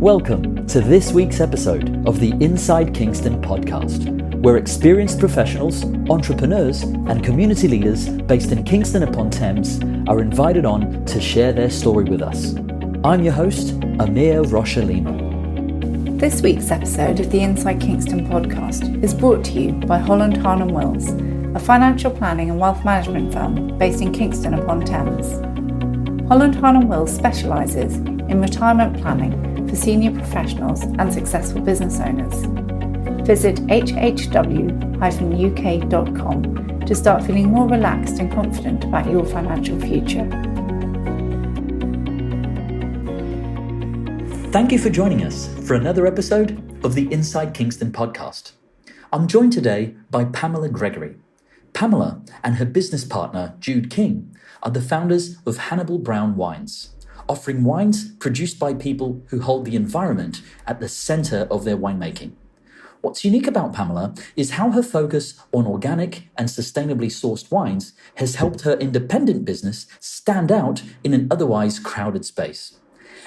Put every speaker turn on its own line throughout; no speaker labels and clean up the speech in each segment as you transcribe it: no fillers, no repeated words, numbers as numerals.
Welcome to this week's episode of the Inside Kingston podcast, where experienced professionals, entrepreneurs, and community leaders based in Kingston upon Thames are invited on to share their story with us. I'm your host, Amir Rochalina.
This week's episode of the Inside Kingston podcast is brought to you by Holland Harnham Wills, a financial planning and wealth management firm based in Kingston upon Thames. Holland Harnham Wills specialises in retirement planning for senior professionals and successful business owners. Visit hhw-uk.com to start feeling more relaxed and confident about your financial future.
Thank you for joining us for another episode of the Inside Kingston podcast. I'm joined today by Pamela Gregory. Pamela and her business partner, Jude King, are the founders of Hannibal Brown Wines, offering wines produced by people who hold the environment at the centre of their winemaking. What's unique about Pamela is how her focus on organic and sustainably sourced wines has helped her independent business stand out in an otherwise crowded space.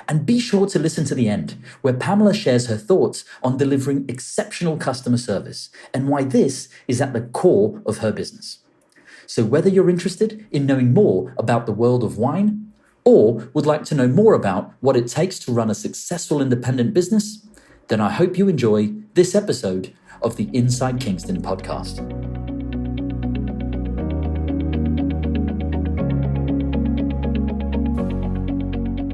And be sure to listen to the end, where Pamela shares her thoughts on delivering exceptional customer service and why this is at the core of her business. So whether you're interested in knowing more about the world of wine, or would like to know more about what it takes to run a successful independent business, then I hope you enjoy this episode of the Inside Kingston podcast.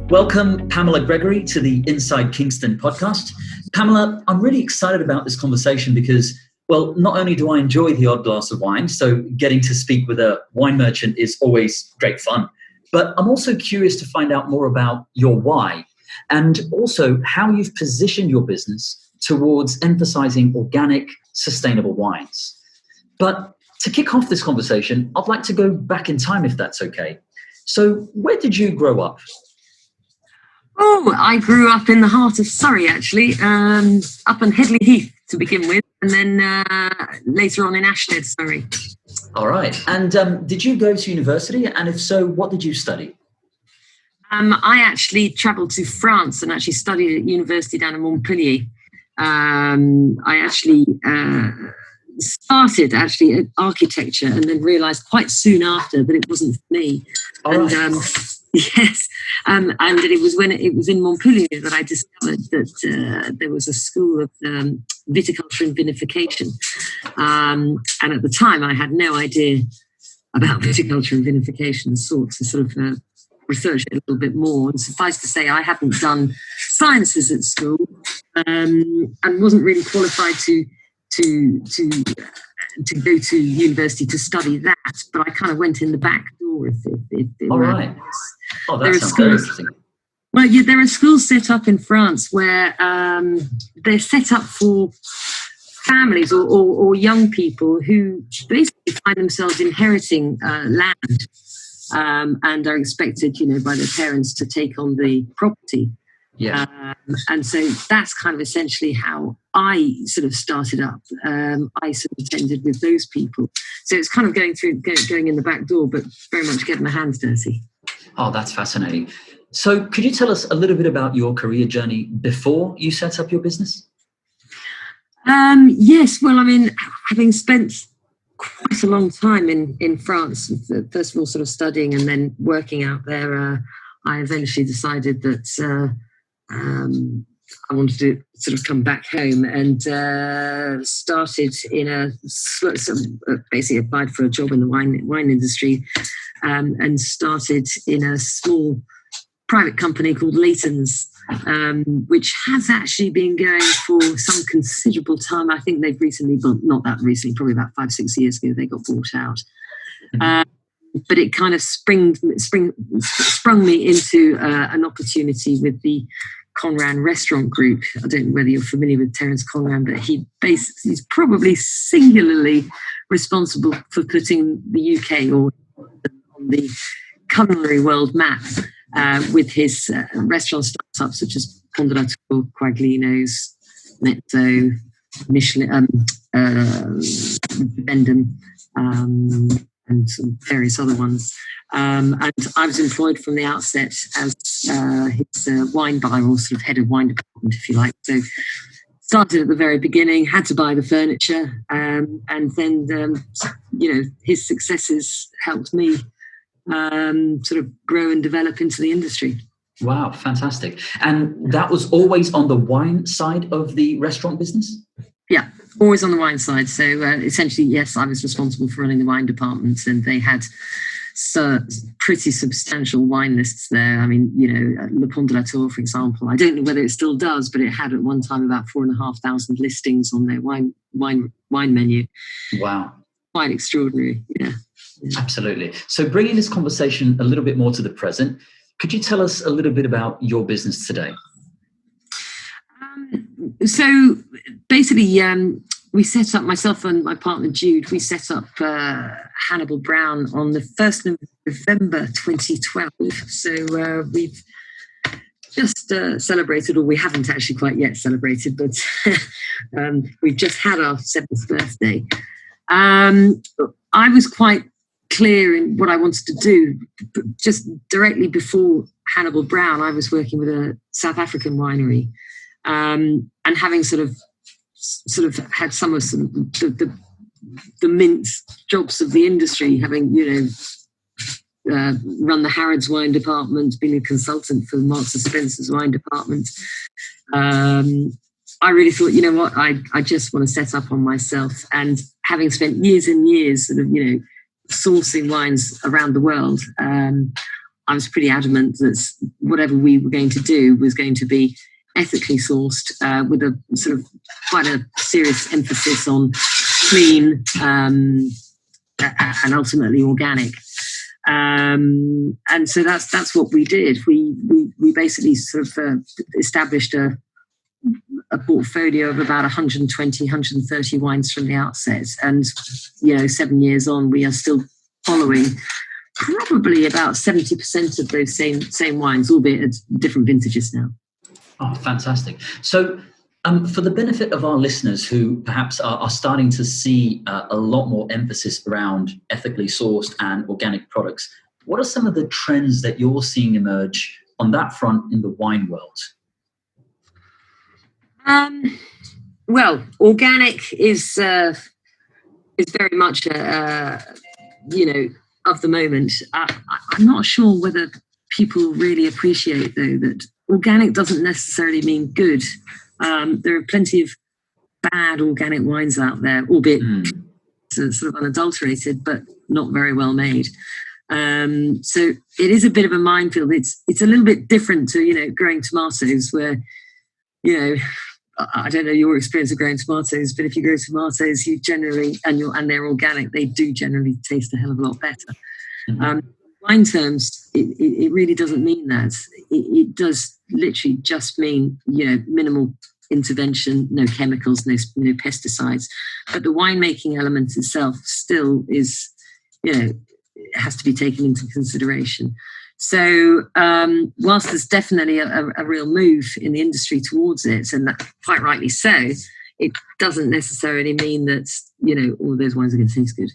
Welcome, Pamela Gregory, to the Inside Kingston podcast. Pamela, I'm really excited about this conversation because, well, not only do I enjoy the odd glass of wine, so getting to speak with a wine merchant is always great fun, but I'm also curious to find out more about your why and also how you've positioned your business towards emphasizing organic, sustainable wines. But to kick off this conversation, I'd like to go back in time, if that's okay. So where did you grow up?
Oh, I grew up in the heart of Surrey, actually, up on Headley Heath to begin with, and then later on in Ashstead, Surrey.
All right. And did you go to university? And if so, what did you study?
I actually travelled to France and actually studied at university down in Montpellier. I actually started at architecture and then realised quite soon after that it wasn't for me.
All right.
Yes, and it was when it was in Montpellier that I discovered that there was a school of viticulture and vinification. And at the time, I had no idea about viticulture and vinification, sought to sort of research it a little bit more. And suffice to say, I hadn't done sciences at school and wasn't really qualified to go to university to study that. But I kind of went in the back door.
All right. Oh, that sounds very interesting.
Well, yeah, there are schools set up in France where they're set up for families or young people who basically find themselves inheriting land and are expected, by their parents to take on the property.
Yeah.
And so that's kind of essentially how I sort of started up. I sort of attended with those people. So it's kind of going in the back door, but very much getting my hands dirty.
Oh, that's fascinating. So could you tell us a little bit about your career journey before you set up your business?
Yes. Well, I mean, having spent quite a long time in France, first of all sort of studying and then working out there, I eventually decided that I wanted to sort of come back home and started basically applied for a job in the wine industry and started in a small private company called Leighton's, which has actually been going for some considerable time. I think they've recently, well, not that recently, probably about 5-6 years ago, they got bought out. But it kind of sprung me into an opportunity with the Conran Restaurant Group. I don't know whether you're familiar with Terence Conran, but he's probably singularly responsible for putting the UK on the culinary world map with his restaurant startups such as Ponderator, Quaglino's, Mezzo, Michelin, Bendham, and some various other ones. And I was employed from the outset as his wine buyer, or sort of head of wine department, if you like. So started at the very beginning, had to buy the furniture, and then, his successes helped me sort of grow and develop into the industry.
Wow, fantastic. And that was always on the wine side of the restaurant business?
Yeah, always on the wine side. So essentially, yes, I was responsible for running the wine department, and they had pretty substantial wine lists there. I mean, Le Pont de la Tour, for example, I don't know whether it still does, but it had at one time about 4,500 listings on their wine menu.
Wow.
Quite extraordinary, yeah.
Absolutely. So bringing this conversation a little bit more to the present, could you tell us a little bit about your business today?
So basically, we set up, myself and my partner Jude, we set up Hannibal Brown on the 1st of November 2012. So we've just celebrated, or we haven't actually quite yet celebrated, but we've just had our 7th birthday. I was quite clear in what I wanted to do. Just directly before Hannibal Brown, I was working with a South African winery, and having sort of had some of the mint jobs of the industry, having run the Harrods wine department, been a consultant for Marks and Spencer's wine department. I really thought, you know what, I just want to set up on myself. And having spent years and years sort of, sourcing wines around the world, I was pretty adamant that whatever we were going to do was going to be ethically sourced, with a sort of quite a serious emphasis on clean and ultimately organic. And so that's what we did. We basically sort of established a portfolio of about 120, 130 wines from the outset. And, 7 years on, we are still following probably about 70% of those same wines, albeit at different vintages now.
Oh, fantastic. So for the benefit of our listeners who perhaps are starting to see a lot more emphasis around ethically sourced and organic products, what are some of the trends that you're seeing emerge on that front in the wine world?
Well, organic is very much, of the moment. I'm not sure whether people really appreciate, though, that organic doesn't necessarily mean good. There are plenty of bad organic wines out there, albeit sort of unadulterated, but not very well made. So it is a bit of a minefield. It's a little bit different to, growing tomatoes, where, I don't know your experience of growing tomatoes, but if you grow tomatoes, you generally, and they're organic, they do generally taste a hell of a lot better. Mm-hmm. Wine terms, it really doesn't mean that. It does literally just mean, minimal intervention, no chemicals, no pesticides. But the winemaking element itself still is, it has to be taken into consideration. So whilst there's definitely a real move in the industry towards it, and that, quite rightly so, it doesn't necessarily mean that, all those wines are going to taste good.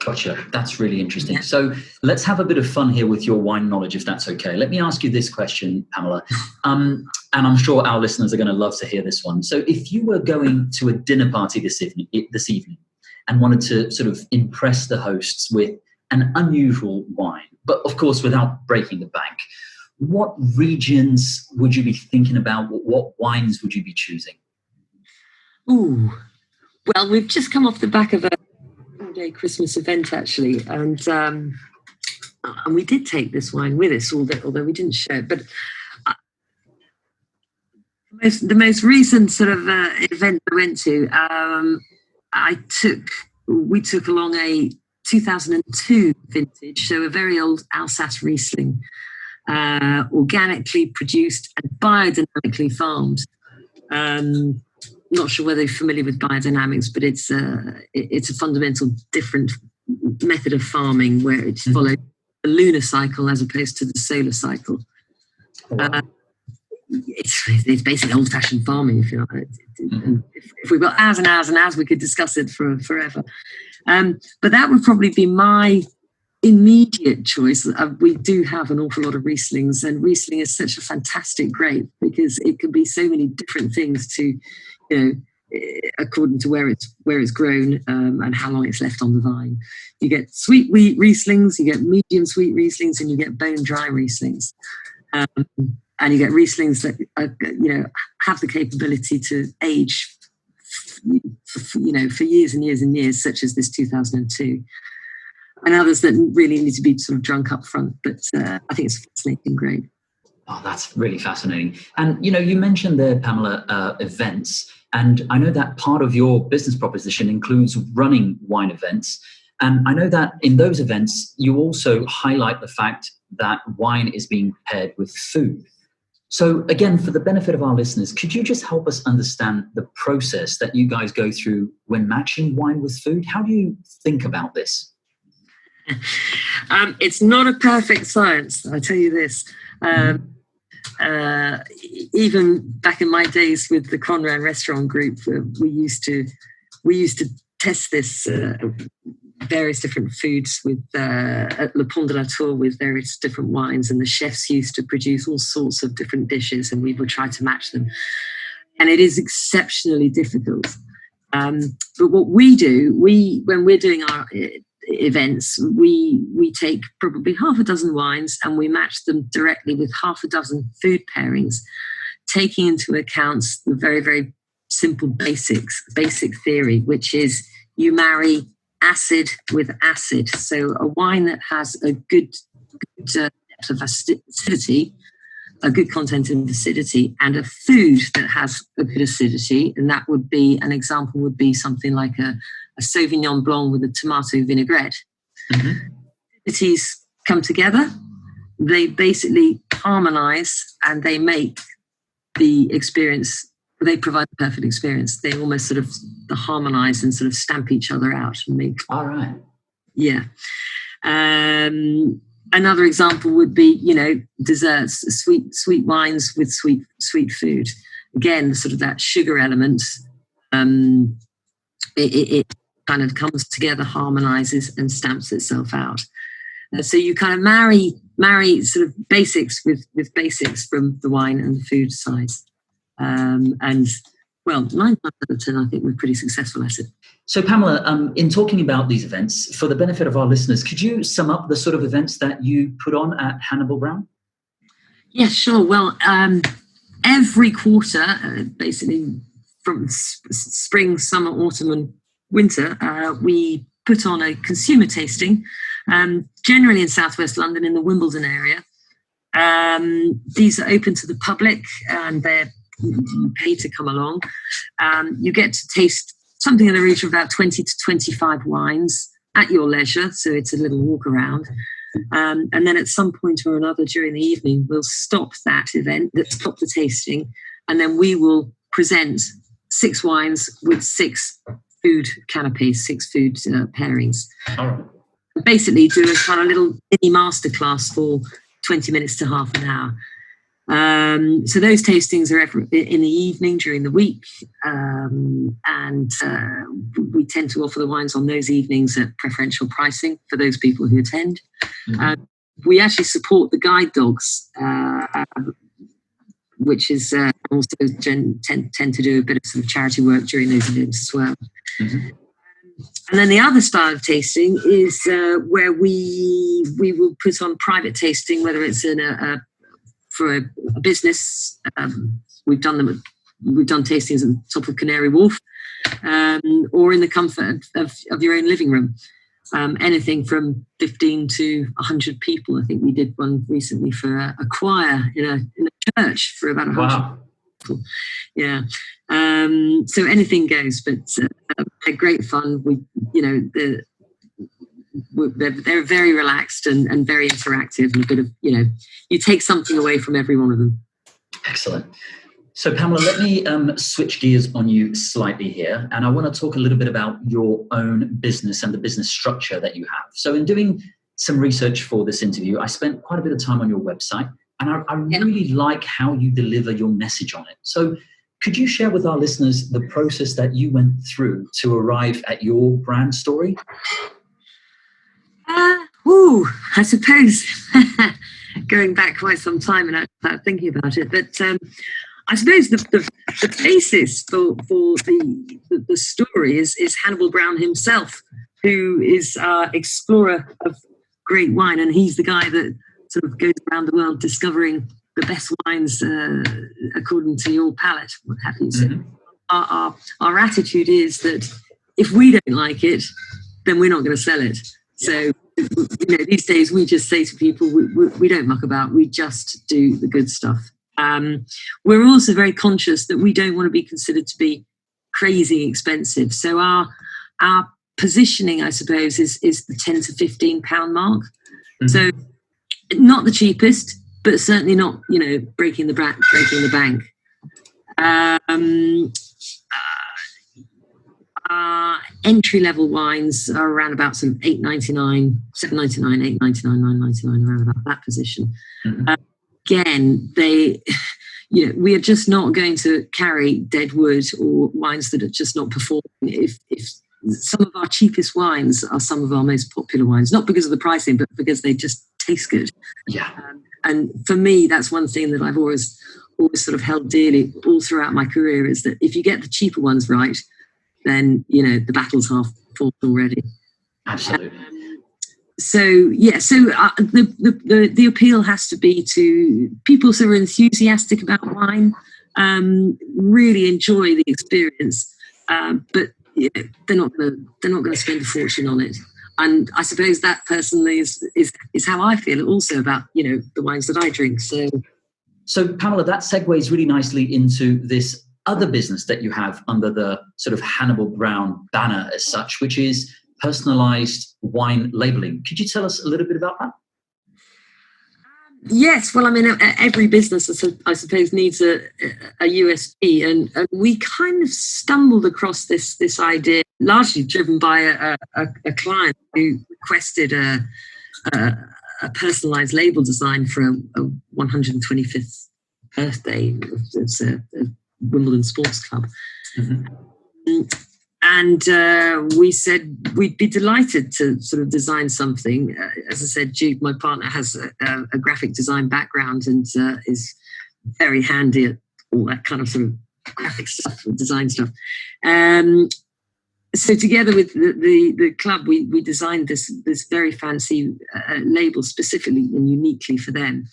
Gotcha. That's really interesting. Yeah. So let's have a bit of fun here with your wine knowledge, if that's okay. Let me ask you this question, Pamela, and I'm sure our listeners are going to love to hear this one. So if you were going to a dinner party this evening and wanted to sort of impress the hosts with an unusual wine, but of course without breaking the bank, what regions would you be thinking about? What wines would you be choosing?
Ooh, well, we've just come off the back of a all-day Christmas event, actually, and we did take this wine with us, although we didn't share it. But the most recent sort of event I went to, we took along a 2002 vintage, so a very old Alsace Riesling, organically produced and biodynamically farmed. Not sure whether you're familiar with biodynamics, but it's a fundamental different method of farming where it follows the lunar cycle as opposed to the solar cycle. Oh, wow. It's basically old-fashioned farming, if you like. And if we've got hours and hours and hours, we could discuss it for forever. But that would probably be my immediate choice. We do have an awful lot of Rieslings, and Riesling is such a fantastic grape because it can be so many different things to, according to where it's grown and how long it's left on the vine. You get sweet wheat Rieslings, you get medium sweet Rieslings, and you get bone dry Rieslings. And you get Rieslings that have the capability to age, for years and years and years, such as this 2002. And others that really need to be sort of drunk up front. But I think it's a fascinating grape.
Oh, that's really fascinating. And, you mentioned there, Pamela, events. And I know that part of your business proposition includes running wine events. And I know that in those events, you also highlight the fact that wine is being paired with food. So again, for the benefit of our listeners, could you just help us understand the process that you guys go through when matching wine with food? How do you think about this?
It's not a perfect science, I tell you this. Even back in my days with the Conran Restaurant Group, we used to test this various different foods with at Le Pont de la Tour with various different wines, and the chefs used to produce all sorts of different dishes, and we would try to match them. And it is exceptionally difficult. But what we do, when we're doing our events, we take probably half a dozen wines and we match them directly with half a dozen food pairings, taking into account the very, very simple basic theory, which is you marry acid with acid. So a wine that has a good depth of acidity, a good content in acidity, and a food that has a good acidity, and that would be, an example would be something like a Sauvignon Blanc with a tomato vinaigrette. Mm-hmm. Acidities come together, they basically harmonize, and they make the experience, they provide the perfect experience. They almost sort of harmonize and sort of stamp each other out and make.
All right.
Yeah. Another example would be, desserts, sweet wines with sweet food. Again, sort of that sugar element. It kind of comes together, harmonizes, and stamps itself out. So you kind of marry sort of basics with basics from the wine and the food side. And 9 times out of 10, I think we're pretty successful at it.
So Pamela, in talking about these events, for the benefit of our listeners, could you sum up the sort of events that you put on at Hannibal Brown?
Yeah, sure. Well, every quarter, basically from spring, summer, autumn and winter, we put on a consumer tasting, generally in southwest London in the Wimbledon area. These are open to the public and they're paid to come along. You get to taste something in the region of about 20 to 25 wines at your leisure, so it's a little walk around. And then at some point or another during the evening, we'll stop the tasting, and then we will present 6 wines with 6 food canapes, 6 food pairings.
All right.
Basically do a kind of little mini masterclass for 20 minutes to half an hour. So those tastings are in the evening during the week, and we tend to offer the wines on those evenings at preferential pricing for those people who attend. Mm-hmm. We actually support the guide dogs, which is also tend to do a bit of sort of charity work during those events as well. Mm-hmm. And then the other style of tasting is where we will put on private tasting, whether it's in for a business. We've done tastings at the top of Canary Wharf, or in the comfort of your own living room. Anything from 15 to 100 people. I think we did one recently for a choir in a church for about 100 people. Yeah. So anything goes, but they're great fun. They're very relaxed and very interactive, and a bit of, you take something away from every one of them.
Excellent. So Pamela, let me switch gears on you slightly here, and I want to talk a little bit about your own business and the business structure that you have. So in doing some research for this interview, I spent quite a bit of time on your website, and I really like how you deliver your message on it. So Could you share with our listeners the process that you went through to arrive at your brand story?
I suppose going back quite some time and thinking about it, but I suppose the basis for the story is Hannibal Brown himself, who is our explorer of great wine, and he's the guy that sort of goes around the world discovering the best wines according to your palate, what have you. So our attitude is that if we don't like it, then we're not going to sell it. So, these days we just say to people, we don't muck about, we just do the good stuff. We're also very conscious that we don't want to be considered to be crazy expensive. So our positioning, I suppose, is the £10 to £15 mark. Mm-hmm. So not the cheapest, but certainly not, breaking the bank. Entry-level wines are around about sort of £8.99, £7.99, £8.99, £9.99, around about that position. Mm-hmm. Again, we are just not going to carry dead wood or wines that are just not performing. If some of our cheapest wines are some of our most popular wines, not because of the pricing, but because they just taste good.
Yeah.
And for me, that's one thing that I've always sort of held dearly all throughout my career, is that if you get the cheaper ones right, then the battle's half fought already.
Absolutely.
The appeal has to be to people who are enthusiastic about wine, really enjoy the experience, but they're not going to spend a fortune on it. And I suppose that personally is how I feel also about the wines that I drink.
So Pamela, that segues really nicely into this other business that you have under the sort of Hannibal Brown banner as such, which is personalized wine labeling. Could you tell us a little bit about that?
Yes, well, I mean, every business, I suppose, needs a USP, and we kind of stumbled across this idea, largely driven by a client who requested a personalized label design for a 125th birthday. It's a Wimbledon Sports Club. Mm-hmm. And we said we'd be delighted to sort of design something. As I said, Jude, my partner, has a graphic design background and is very handy at all that kind of sort of graphic stuff and design stuff. So together with the club, we designed this very fancy label specifically and uniquely for them.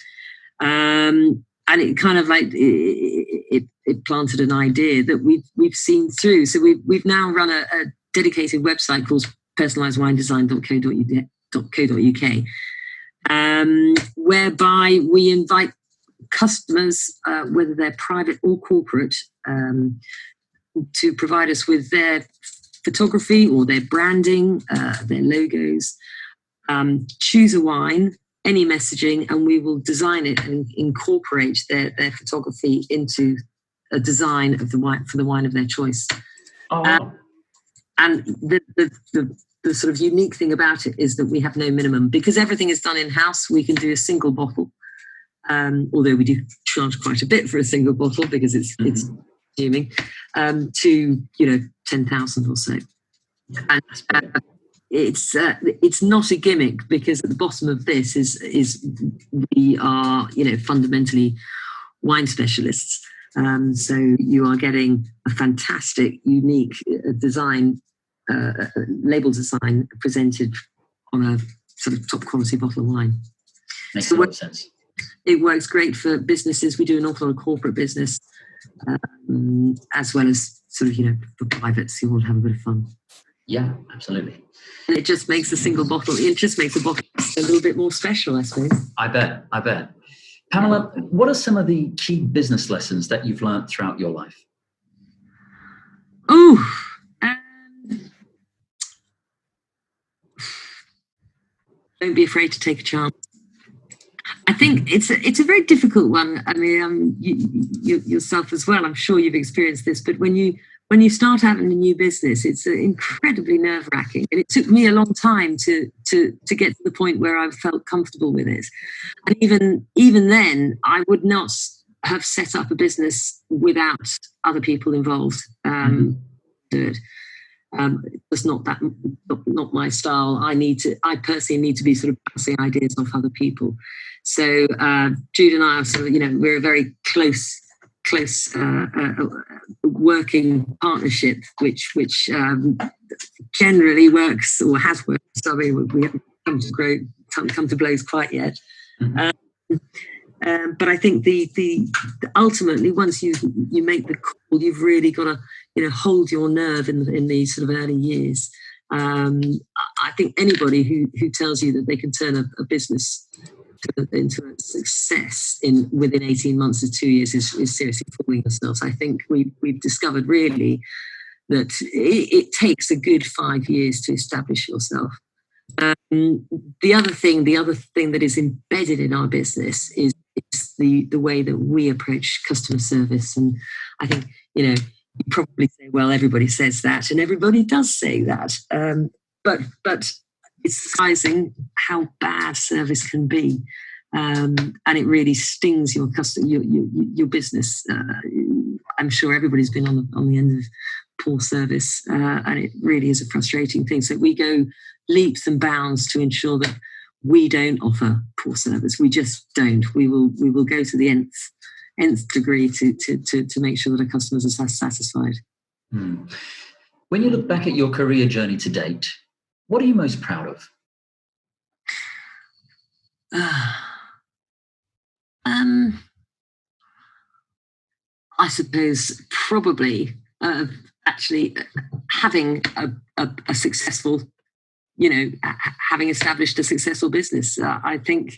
And it kind of like it planted an idea that we've seen through. So we've now run a dedicated website called personalisedwinedesign.co.uk, whereby we invite customers, whether they're private or corporate, to provide us with their photography or their branding, their logos, choose a wine, any messaging, and we will design it and incorporate their photography into a design of the wine for the wine of their choice. Oh. And the sort of unique thing about it is that we have no minimum, because everything is done in-house. We can do a single bottle, although we do charge quite a bit for a single bottle because it's consuming, to 10,000 or so. And it's not a gimmick, because at the bottom of this is we are fundamentally wine specialists. So you are getting a fantastic, unique design, label design presented on a sort of top quality bottle of wine.
Makes a lot of sense.
It works great for businesses. We do an awful lot of corporate business, as well as sort of for privates who want to have a bit of fun.
Yeah, absolutely.
And it just makes it just makes the bottle a little bit more special, I suppose.
I bet. Pamela, what are some of the key business lessons that you've learned throughout your life?
Don't be afraid to take a chance. I think it's a very difficult one. I mean, you yourself as well, I'm sure you've experienced this, but when you start having a new business, it's incredibly nerve-wracking. And it took me a long time to get to the point where I felt comfortable with it. And even then, I would not have set up a business without other people involved. Do it. It's not my style. I personally need to be sort of bouncing ideas off other people. So Jude and I are sort of, we're a very close working partnership, which generally works or has worked. So we haven't come to blows quite yet. But I think the ultimately, once you make the call, you've really got to hold your nerve in these sort of early years. I think anybody who tells you that they can turn a business into a success within 18 months to 2 years is seriously fooling themselves. I think we've discovered really that it takes a good 5 years to establish yourself. The other thing that is embedded in our business is the way that we approach customer service. And I think, you probably say, well, everybody says that, and everybody does say that. But it's surprising how bad service can be. And it really stings your business. I'm sure everybody's been on the end of poor service, and it really is a frustrating thing. So we go leaps and bounds to ensure that we don't offer poor service. We just don't. We will go to the nth degree to make sure that our customers are satisfied.
When you look back at your career journey to date, what are you most proud of?
I suppose probably actually having a successful, having established a successful business. I think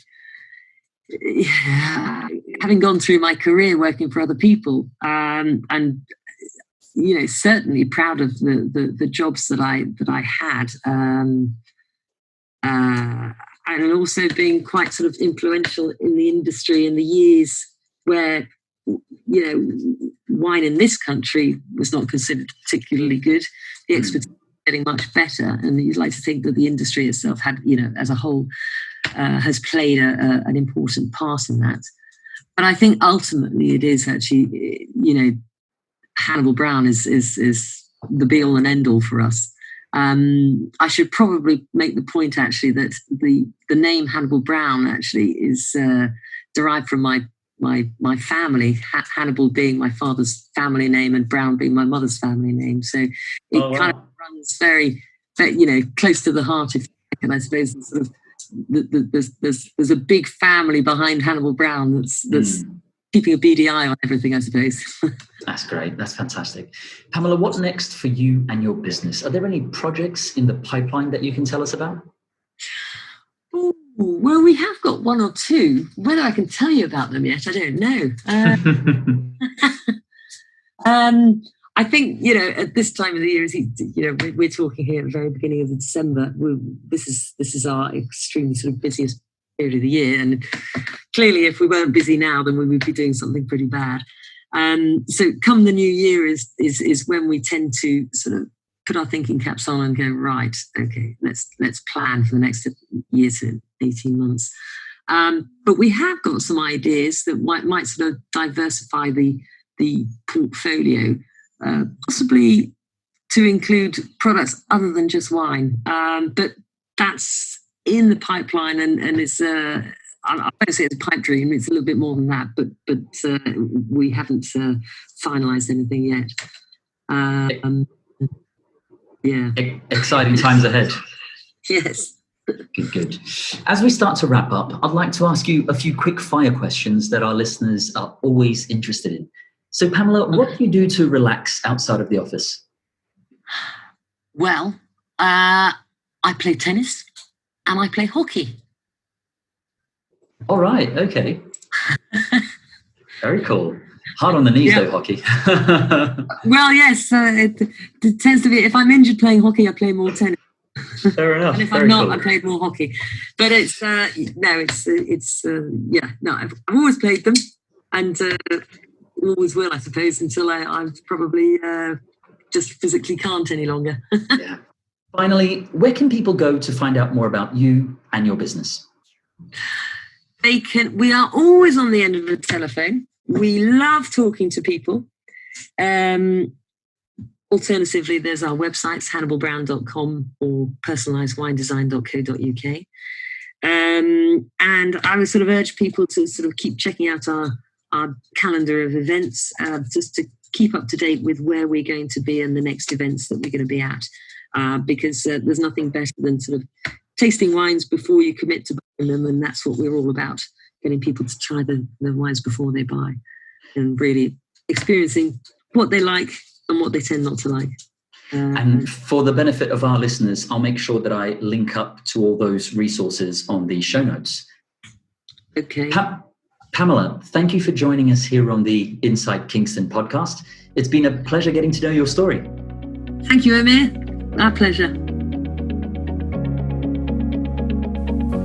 having gone through my career working for other people, and certainly proud of the jobs that I had, and also being quite sort of influential in the industry in the years where wine in this country was not considered particularly good. The expertise was getting much better, and you'd like to think that the industry itself had, as a whole, has played an important part in that. But I think ultimately it is actually, Hannibal Brown is the be all and end all for us. I should probably make the point actually that the name Hannibal Brown actually is derived from my family, Hannibal being my father's family name and Brown being my mother's family name. So it kind of runs very, close to the heart, if you like. And I suppose sort of there's a big family behind Hannibal Brown that's keeping a beady eye on everything, I suppose.
That's great. That's fantastic. Pamela, what next for you and your business? Are there any projects in the pipeline that you can tell us about?
Well, we have got one or two. Whether I can tell you about them yet, I don't know. I think, at this time of the year, we're talking here at the very beginning of December. This is our extremely sort of busiest period of the year. And clearly, if we weren't busy now, then we would be doing something pretty bad. So come the new year is when we tend to sort of put our thinking caps on and go, right, okay, let's plan for the next year to 18 months. But we have got some ideas that might sort of diversify the portfolio, possibly to include products other than just wine. But that's in the pipeline, and it's I won't say it's a pipe dream. It's a little bit more than that, but we haven't finalised anything yet. Yeah.
Exciting times ahead.
Yes.
Good. As we start to wrap up, I'd like to ask you a few quick fire questions that our listeners are always interested in. So, Pamela, what do you do to relax outside of the office?
Well, I play tennis and I play hockey.
All right. Okay. Very cool. Hard on the knees, though, hockey.
Well, yes. It tends to be, if I'm injured playing hockey, I play more tennis.
Fair enough.
And if I'm not, I played more hockey. But I've always played them, and always will, I suppose, until I probably just physically can't any longer.
Yeah. Finally, where can people go to find out more about you and your business?
We are always on the end of the telephone. We love talking to people. Alternatively, there's our websites, hannibalbrown.com or personalisedwinedesign.co.uk. And I would sort of urge people to sort of keep checking out our calendar of events, just to keep up to date with where we're going to be and the next events that we're going to be at. Because there's nothing better than sort of tasting wines before you commit to buying them. And that's what we're all about, getting people to try the wines before they buy and really experiencing what they like and what they tend not to like.
And for the benefit of our listeners, I'll make sure that I link up to all those resources on the show notes.
Okay.
Pamela, thank you for joining us here on the Inside Kingston podcast. It's been a pleasure getting to know your story.
Thank you, Amir. Our pleasure.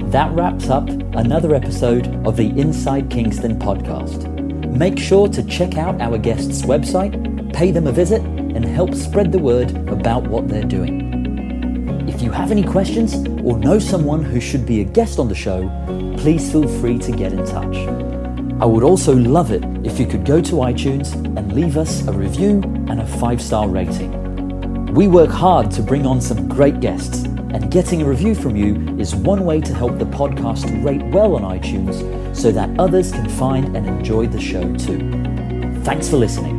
That wraps up another episode of the Inside Kingston podcast. Make sure to check out our guests' website, pay them a visit, and help spread the word about what they're doing. If you have any questions or know someone who should be a guest on the show, please feel free to get in touch. I would also love it if you could go to iTunes and leave us a review and a 5-star rating. We work hard to bring on some great guests, and getting a review from you is one way to help the podcast rate well on iTunes so that others can find and enjoy the show too. Thanks for listening.